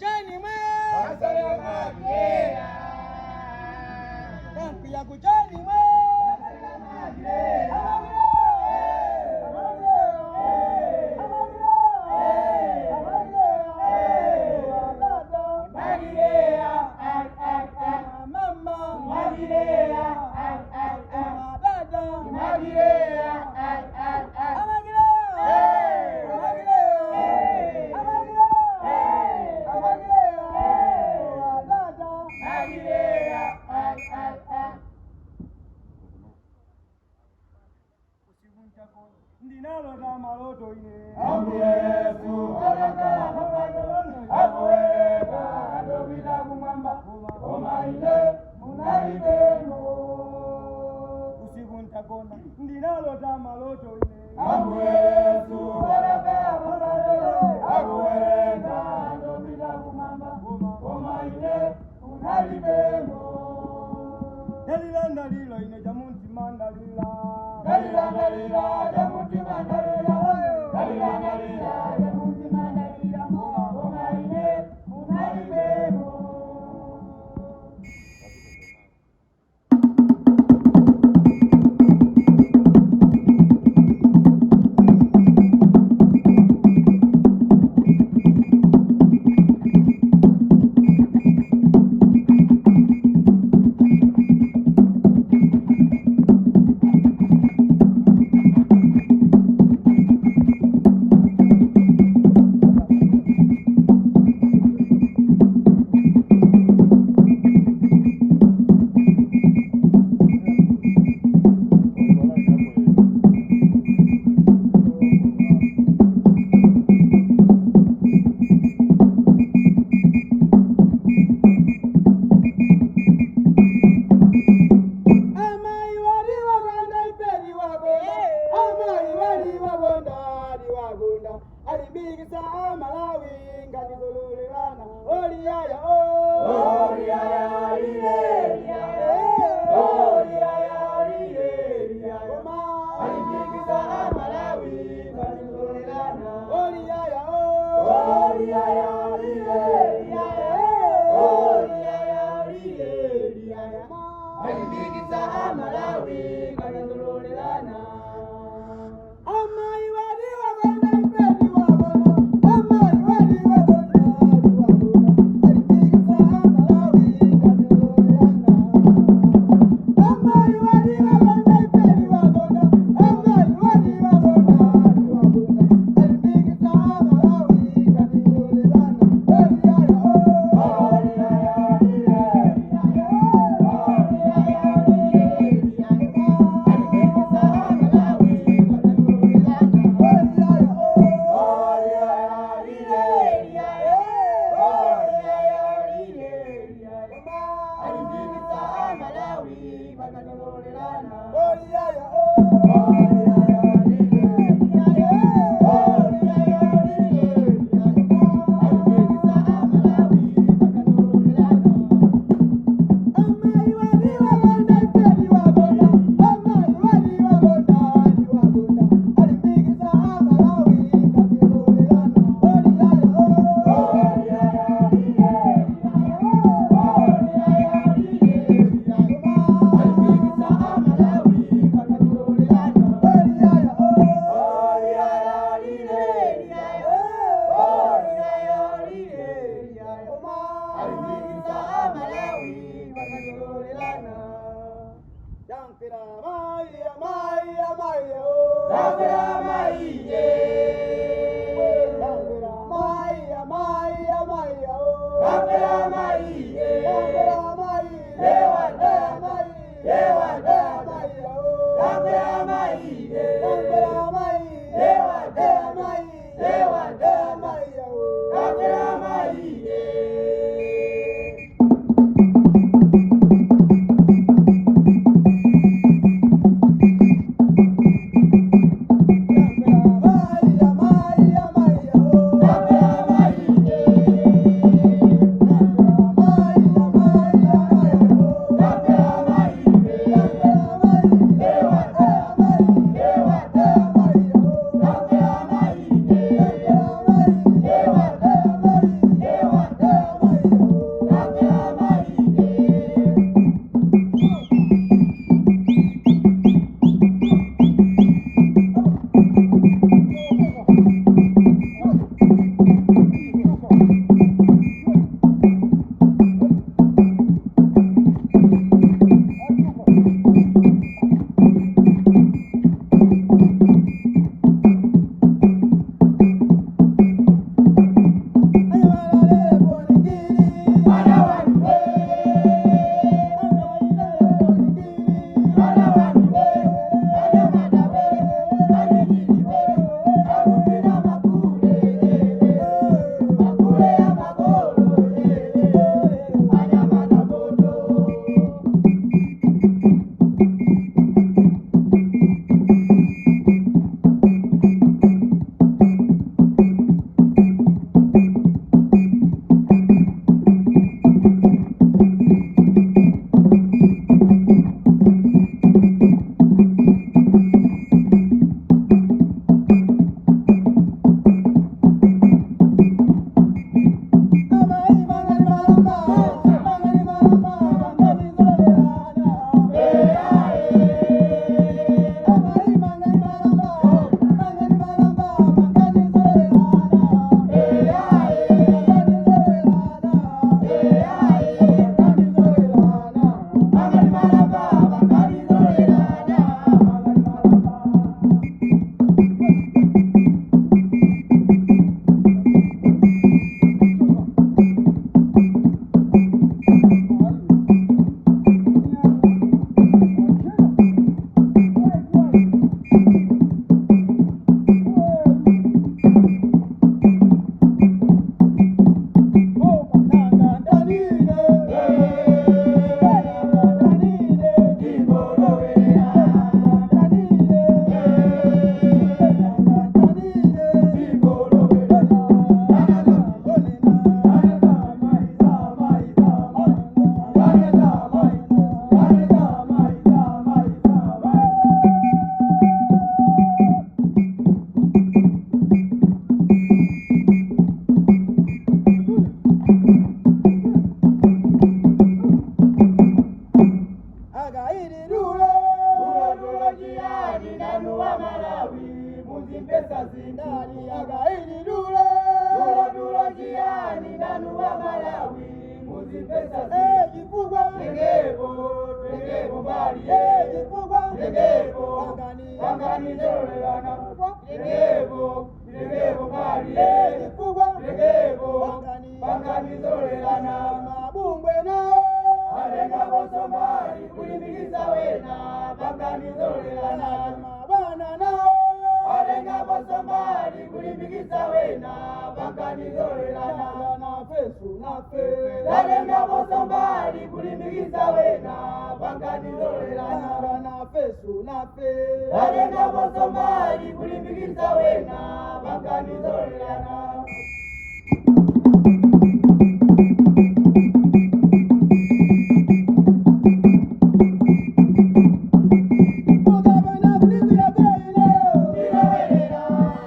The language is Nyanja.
kucheni mwe. Asalamu Gilea. Tanku ya kucheni mwe. Asalamu Gilea. Ndinalo za maloto ine. Ambu Yesu alaka akuweka adobida kumwamba koma ine munalipeno. Usiku ntakona ndinalo za maloto ine. Ambu Yesu alaka akuweka adobida kumwamba koma ine munalipeno. Dalila ndalilo ine jamunti mandalila. Dalila dalila jamunti mandalila. Dalila dalila jamunti mandalila. Koma ine munalipeno. kuzipesa chifukwa tengepo mbali chifukwa tengepo pangani zolelana tengepo mbali chifukwa tengepo pangani zolelana mabungwe nao alengaposo mbali kulimbikisa wena pangani zolelana mabana nao alengaposo mbali kulimbikisa wena pangani zolelana alengaposo mbali kulimbikisa wena pangani zolelana alengaposo mbali kulimbikisa wena pangani zolelana